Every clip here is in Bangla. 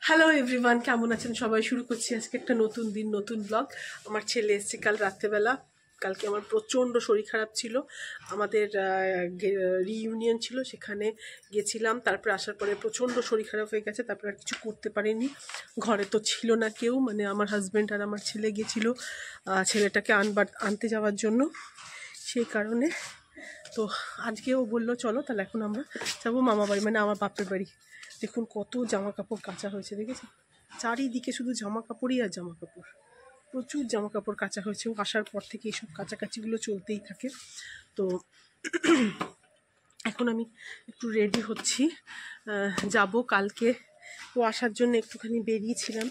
হ্যালো এভরিওয়ান, কেমন আছেন সবাই? শুরু করছি আজকে একটা নতুন দিন, নতুন ব্লগ। আমার ছেলে এসছে কাল রাত্রেবেলা। কালকে আমার প্রচণ্ড শরীর খারাপ ছিল। আমাদের রিইউনিয়ন ছিল, সেখানে গেছিলাম। তারপরে আসার পরে প্রচণ্ড শরীর খারাপ হয়ে গেছে। তারপরে আর কিছু করতে পারিনি। ঘরে তো ছিল না কেউ, মানে আমার হাজব্যান্ড আর আমার ছেলে গেছিলো ছেলেটাকে আনতে যাওয়ার জন্য। সেই কারণে তো আজকেও বললো চলো তাহলে এখন আমরা যাবো মামা বাড়ি, মানে আমার বাপের বাড়ি। দেখুন কত জামা কাপড় কাচা হয়েছে, দেখেছেন? চারিদিকে শুধু জামা কাপড়ই আর জামা কাপড়, প্রচুর জামা কাপড় কাচা হয়েছে। ও আসার পর থেকে এইসব কাচাকাচিগুলো চলতেই থাকে। তো এখন আমি একটু রেডি হচ্ছি, যাব কালকে। ও আসার জন্য একটুখানি বেরিয়েছিলাম,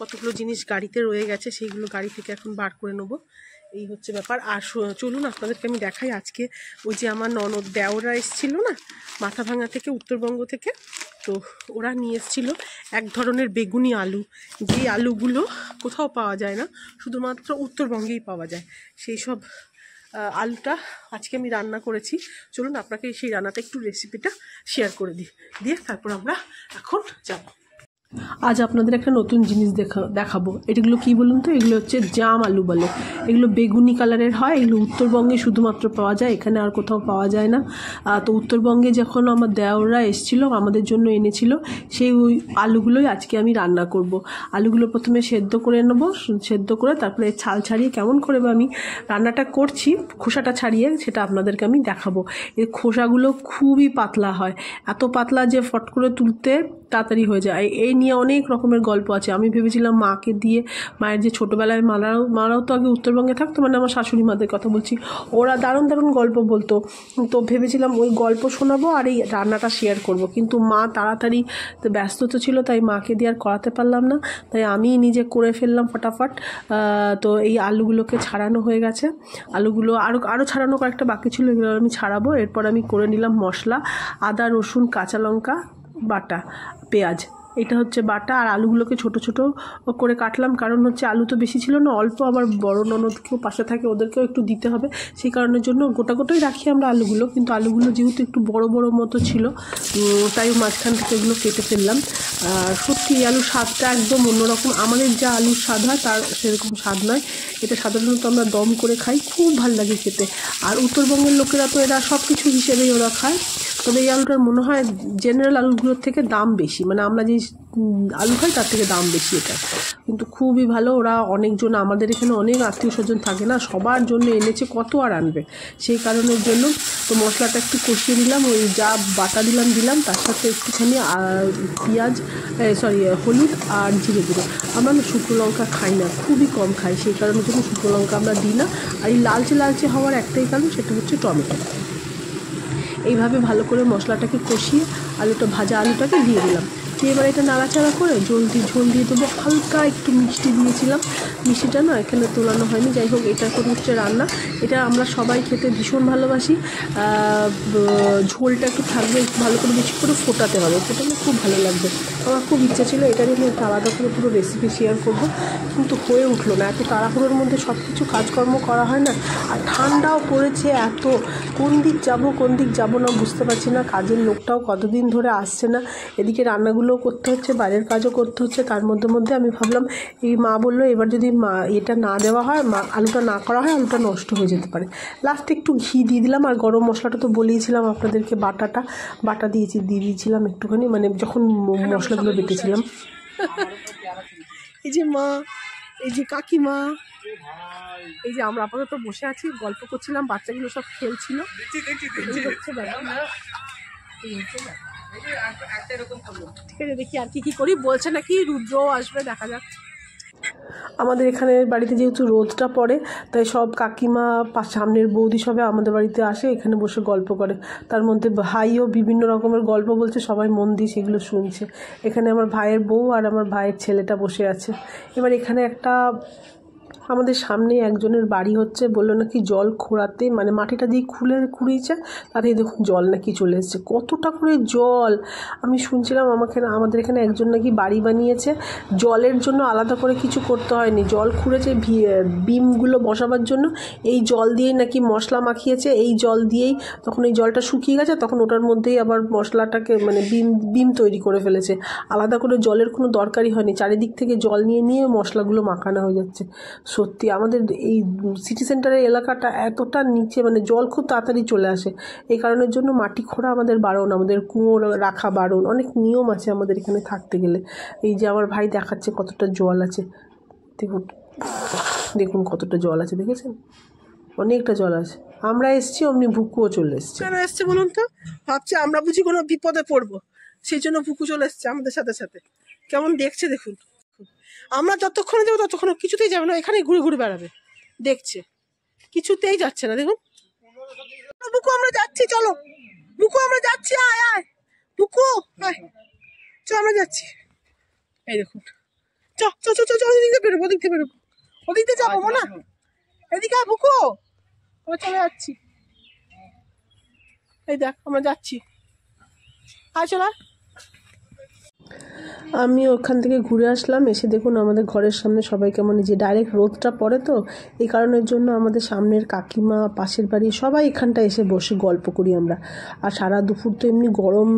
কতগুলো জিনিস গাড়িতে রয়ে গেছে, সেইগুলো গাড়ি থেকে এখন বার করে নেবো। এই হচ্ছে ব্যাপার। আর চলুন আপনাদেরকে আমি দেখাই। আজকে ওই যে আমার ননদ দেওরা এসেছিল না মাথাভাঙা থেকে, উত্তরবঙ্গ থেকে, তো ওরা নিয়ে এসেছিলো এক ধরনের বেগুনি আলু, যেই আলুগুলো কোথাও পাওয়া যায় না, শুধুমাত্র উত্তরবঙ্গেই পাওয়া যায়। সেই সব আলুটা আজকে আমি রান্না করেছি। চলুন আপনাকে সেই রান্নাটা একটু রেসিপিটা শেয়ার করে দিয়ে তারপর আমরা এখন যাব। আজ আপনাদের একটা নতুন জিনিস দেখাবো। এগুলো কি বলুন তো? এগুলো হচ্ছে জাম আলু বলে। এগুলো বেগুনি কালারের হয়। এগুলো উত্তরবঙ্গে শুধুমাত্র পাওয়া যায়, এখানে আর কোথাও পাওয়া যায় না। তো উত্তরবঙ্গে যখন আমার দেওররা এসেছিলো আমাদের জন্য এনেছিল, সেই ওই আলুগুলোই আজকে আমি রান্না করব। আলুগুলো প্রথমে সেদ্ধ করে নেবো, সেদ্ধ করে তারপরে ছাল ছাড়িয়ে কেমন করে আমি রান্নাটা করছি, খোসাটা ছাড়িয়ে, সেটা আপনাদেরকে আমি দেখাবো। এই খোসাগুলো খুবই পাতলা হয়, এত পাতলা যে ফট করে তুলতে তাড়াতাড়ি হয়ে যায়। এই নিয়ে অনেক রকমের গল্প আছে। আমি ভেবেছিলাম মাকে দিয়ে, মায়ের যে ছোটোবেলায় মারাও তো আগে উত্তরবঙ্গে থাকতো, মানে আমার শাশুড়ি মাদের কথা বলছি, ওরা দারুণ দারুণ গল্প বলতো। তো ভেবেছিলাম ওই গল্প শোনাবো আর এই রান্নাটা শেয়ার করব, কিন্তু মা তাড়াতাড়ি ব্যস্ত তো ছিল, তাই মাকে দিয়ে আর করাতে পারলাম না, তাই আমি নিজে করে ফেললাম ফটাফট। তো এই আলুগুলোকে ছাড়ানো হয়ে গেছে। আলুগুলো আরও ছাড়ানো কয়েকটা বাকি ছিল, এগুলো আমি ছাড়াবো। এরপর আমি করে নিলাম মশলা, আদা রসুন কাঁচা লঙ্কা বাটা, পেঁয়াজ, এটা হচ্ছে বাটা। আর আলুগুলোকে ছোট ছোট করে কাটলাম, কারণ হচ্ছে আলু তো বেশি ছিল না, অল্প, আবার বড় ননদকেও পাশে থাকে, ওদেরকেও একটু দিতে হবে, সেই কারণের জন্য গোটা গোটাই রাখি আমরা আলুগুলো। কিন্তু আলুগুলো যেহেতু একটু বড় বড় মতো ছিল, তাই মাঝখান থেকে এগুলো কেটে ফেললাম। সত্যি এই আলুর স্বাদটা একদম অন্যরকম। আমাদের যা আলুর স্বাদ হয় তার সেরকম স্বাদ নয়। এটা সাধারণত আমরা দম করে খাই, খুব ভাল লাগে খেতে। আর উত্তরবঙ্গের লোকেরা তো এরা সব কিছু হিসেবেই ওরা খায়। তবে এই আলুটার মনে হয় জেনারেল আলুগুলোর থেকে দাম বেশি, মানে আমরা যে আলু খাই তার থেকে দাম বেশি এটা, কিন্তু খুবই ভালো। ওরা অনেকজন, আমাদের এখানে অনেক আত্মীয় স্বজন থাকে না, সবার জন্য এনেছে, কত আর আনবে, সেই কারণের জন্য। তো মশলাটা একটু কষিয়ে নিলাম, ওই যা বাটা দিলাম, তার সাথে একটুখানি পেঁয়াজ, হলুদ আর জিরে গুঁড়ো। আমরা না শুকনো লঙ্কা খাই না, খুবই কম খাই, সেই কারণের জন্য শুকনো লঙ্কা আমরা দিই না। আর এই লালচে হওয়ার একটাই কারণ, সেটা হচ্ছে টমেটো। এইভাবে ভালো করে মশলাটাকে কষিয়ে ভাজা আলুটাকে দিয়ে দিলাম। দিয়ে এবার এটা নাড়াচাড়া করে ঝোল দিয়ে দেবো। হালকা একটু মিষ্টি দিয়েছিলাম, মিষ্টিটা না এখানে তোলানো হয়নি। যাই হোক, এটা হচ্ছে রান্না, এটা আমরা সবাই খেতে ভীষণ ভালোবাসি। ঝোলটা একটু থাকবে, একটু ভালো করে বেশি করে ফোটাতে হবে, ফোটালে খুব ভালো লাগবে। আমার খুব ইচ্ছা ছিল এটা নিয়ে একটা আলাদা করে পুরো রেসিপি শেয়ার করবো, কিন্তু হয়ে উঠলো না। এত তাড়াহুড়োর মধ্যে সব কিছু কাজকর্ম করা হয় না, আর ঠান্ডাও পড়েছে এত, কোন দিক যাব না বুঝতে পারছি না। কাজের লোকটাও কতদিন ধরে আসছে না, এদিকে রান্নাগুলোও করতে হচ্ছে, বাইরের কাজও করতে হচ্ছে। তার মধ্যে আমি ভাবলাম, এই মা বললো এবার যদি এটা না দেওয়া হয়, আলুটা না করা হয়, আলুটা নষ্ট হয়ে যেতে পারে। লাস্টে একটু ঘি দিয়ে দিলাম, আর গরম মশলাটা তো বলেইছিলাম আপনাদেরকে, বাটা দিয়ে দিয়েছিলাম একটুখানি, মানে যখন মশলাগুলো বেটেছিলাম। এই যে মা, এই যে কাকিমা, এই যে আমরা আপাতত বসে আছি, গল্প করছিলাম, বাচ্চাগুলো সব খেলছিল। ঠিক আছে, দেখি আর কি করি। বলছে নাকি রুদ্রও আসবে, দেখা যাক। আমাদের এখানে বাড়িতে যেহেতু রোদটা পড়ে, তাই সব কাকিমা, সামনের বৌদি সবাই আমাদের বাড়িতে আসে, এখানে বসে গল্প করে। তার মধ্যে ভাইও বিভিন্ন রকমের গল্প বলছে, সবাই মন দিয়ে সেগুলো শুনছে। এখানে আমার ভাইয়ের বউ আর আমার ভাইয়ের ছেলেটা বসে আছে। এবার এখানে একটা আমাদের সামনে একজনের বাড়ি হচ্ছে, বললো নাকি জল খোঁড়াতে মানে মাটিটা দিয়ে খুঁড়িয়েছে, তাতেই দেখুন জল নাকি চলে এসেছে। কতটা করে জল আমি শুনছিলাম, আমাদের এখানে একজন নাকি বাড়ি বানিয়েছে, জলের জন্য আলাদা করে কিছু করতে হয়নি, জল খুঁড়েছে বিমগুলো বসাবার জন্য, এই জল দিয়েই নাকি মশলা মাখিয়েছে, এই জল দিয়েই তখন এই জলটা শুকিয়ে গেছে, তখন ওটার মধ্যেই আবার মশলাটাকে মানে বিম তৈরি করে ফেলেছে, আলাদা করে জলের কোনো দরকারই হয়নি, চারিদিক থেকে জল নিয়ে নিয়ে মশলাগুলো মাখানো হয়ে যাচ্ছে। সত্যি আমাদের এই সিটি সেন্টারের এলাকাটা এতটা নিচে, মানে জল খুব তাড়াতাড়ি চলে আসে, এই কারণের জন্য মাটি খোঁড়া আমাদের বারণ, আমাদের কুয়ো রাখা বারণ, অনেক নিয়ম আছে আমাদের এখানে থাকতে গেলে। এই যে আমার ভাই দেখাচ্ছে কতটা জল আছে, দেখুন দেখুন কতটা জল আছে, দেখেছেন অনেকটা জল আছে। আমরা এসছি অমনি ভুকুও চলে এসছে। কেন এসছে বলুন তো? ভাবছি আমরা বুঝি কোনো বিপদে পড়বো, সেই জন্য ভুকু চলে এসছে আমাদের সাথে সাথে। কেমন দেখছে দেখুন, আমরা যতক্ষণে যাবো ততক্ষণ কিছুতেই যাবে না, এখানে ঘুরে ঘুরে বেড়াবে, দেখছে কিছুতেই যাচ্ছে না। দেখুন বুকু আমরা যাচ্ছি, চলো বুকু আমরা যাচ্ছি, আয় আয় বুকু আয়, চ আমরা যাচ্ছি। এই দেখুন চ চ চ চ ওদিক দিয়ে বেরোবো, ওদিক দিয়ে বেরোবো, ওদিক দিয়ে যাবো না, এদিকে আয় বুকু, আমরা চলে যাচ্ছি। এই দেখ আমরা যাচ্ছি, আয় চলা। আমি ওখান থেকে ঘুরে আসলাম, এসে দেখুন আমাদের ঘরের সামনে সবাই কেমন, যে ডাইরেক্ট রোদটা পড়ে তো এই কারণের জন্য আমাদের সামনের কাকিমা, পাশের বাড়ি সবাই এখানটা এসে বসে গল্প করি আমরা। আর সারা দুপুর তো এমনি গরম,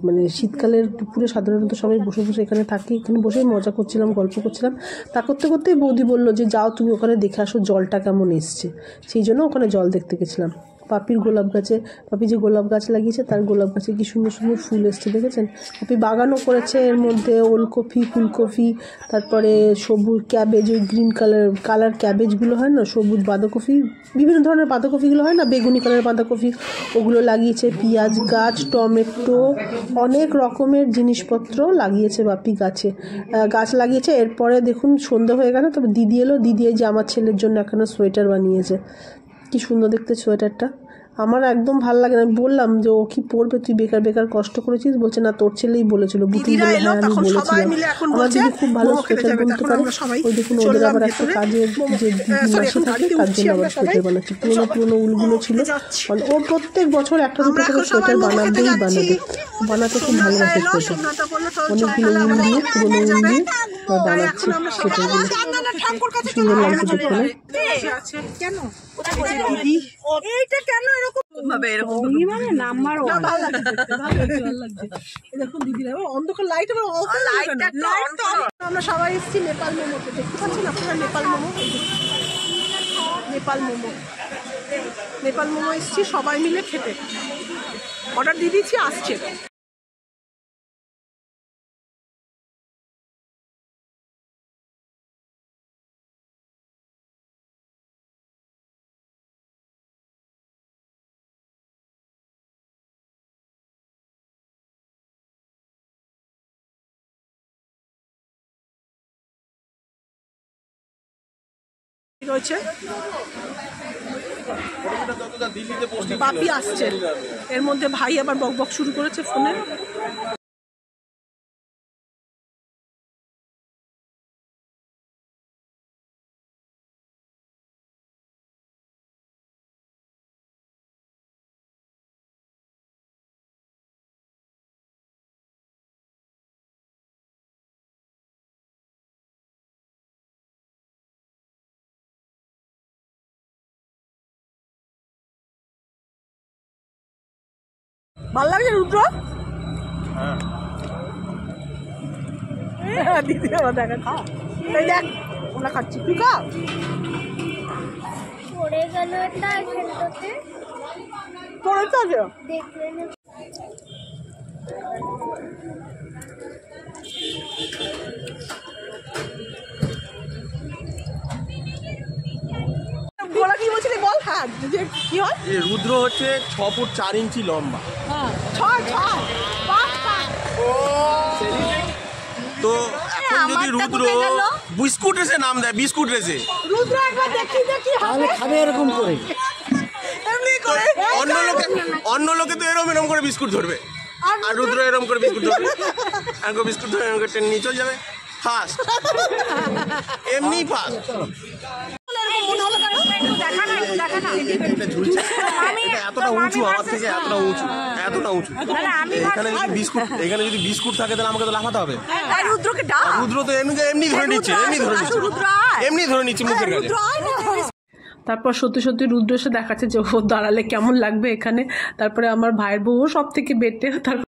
মানে শীতকালের দুপুরে সাধারণত সবাই বসে বসে এখানে থাকি, এখানে বসেই মজা করছিলাম, গল্প করছিলাম। তা করতে করতেই বৌদি বললো যে যাও তুমি ওখানে দেখে আসো জলটা কেমন এসছে, সেই জন্য ওখানে জল দেখতে গেছিলাম। পাপির গোলাপ গাছে, পাপি যে গোলাপ গাছ লাগিয়েছে তার গোলাপ গাছে কি সুন্দর সুন্দর ফুল এসছে দেখেছেন। পাপি বাগানও করেছে, এর মধ্যে ওলকপি, ফুলকপি, তারপরে সবুজ ক্যাবেজ, ওই গ্রিন কালার ক্যাবেজগুলো হয় না, সবুজ বাঁধাকপি, বিভিন্ন ধরনের বাঁধাকপিগুলো হয় না, বেগুনি কালারের বাঁধাকপি, ওগুলো লাগিয়েছে, পেঁয়াজ গাছ, টমেটো, অনেক রকমের জিনিসপত্র লাগিয়েছে বাপি গাছ লাগিয়েছে। এরপরে দেখুন সন্ধ্যা হয়ে গেল, তবে দিদি এলো, দিদি এই যে আমার ছেলের জন্য এখানে সোয়েটার বানিয়েছে, কি সুন্দর দেখতে সোয়েটারটা, আমার একদম ভালো লাগে না। আমি বললাম যে ও কি পরবে, তুই বেকার বেকার কষ্ট করেছিস, বলছে না তোর ছেলেই বলেছিল, বুটি বলে। হ্যাঁ আমি বলেছিলাম, আমার দিদি খুব ভালো সোয়েটার বুনতে পারে। ওই দেখুন ওদের আবার একটা কাজের যে মাসে থাকে তার জন্য আবার সোয়েটার বানাচ্ছে, পুরোনো উলগুলো ছিল, ও প্রত্যেক বছর একটা দুটো করে সোয়েটার বানাতে খুব ভালোবাসে সোয়েটার, অনেকগুলো উল দিয়ে, পুরোনো উল দিয়ে বানাচ্ছে সোয়েটারগুলো, সুন্দর লাগছে দেখতে না? কেন দিদি এইটা কেন এরকম ভাবে এরকম মানে নাম্বার 1 ভালো লাগছে, ভালো লাগছে। দেখুন দিদি অন্ধকার লাইট, আবার লাইটটা অন করো। আমরা সবাই এসেছি নেপাল মোমোতে, দেখতে পাচ্ছেন আপনারা নেপাল মোমো এসেছি সবাই মিলে খেতে, অর্ডার দিয়ে দিয়েছি, আসছে। রয়েছে বাপি আসছে, এর মধ্যে ভাই আবার বকবক শুরু করেছে ফোনে। ভাল লাগছে রুদ্র? হ্যাঁ দিদি আমার দেখা খা, তাই দেখ আমরা খাচ্ছি, তুই খা। পড়ে গেল এটা এখানটাতে, পড়ে তো দেখলে না বলা, কি বলছিলি বল? হ্যাঁ যে কি হয়, রুদ্র হচ্ছে 6 ফুট 4 ইঞ্চি লম্বা, তো এখন যদি রুদ্র বিস্কুট রেসে নাম দেয়, বিস্কুট রেসে রুদ্র একবার দেখি তাহলে খাবে এরকম করে, এমনি করে অন্য লোকে তো এরম করে বিস্কুট ধরবে, আর রুদ্র এরম করে বিস্কুট ধরবে, আর বিস্কুট ধরে এরম করে টেনে নিয়ে চলে যাবে। ফার্স্ট, এমনি ফার্স্ট। এটা ঝুলছে, এটা এতটা উঁচু, আমার থেকে এতটা উঁচু, এতটা উঁচু। এখানে যদি বিস্কুট থাকে তাহলে আমাকে তো লাফাতে হবে। রুদ্র তো এমনি ধরে নিচ্ছে, এমনি ধরে নিচ্ছে মুখের কাছে। তারপর সত্যি সত্যি রুদ্র এসে দেখাচ্ছে যে ও দাঁড়ালে কেমন লাগবে এখানে। তারপরে আমার ভাইয়ের বউ সব থেকে বেটে, তারপর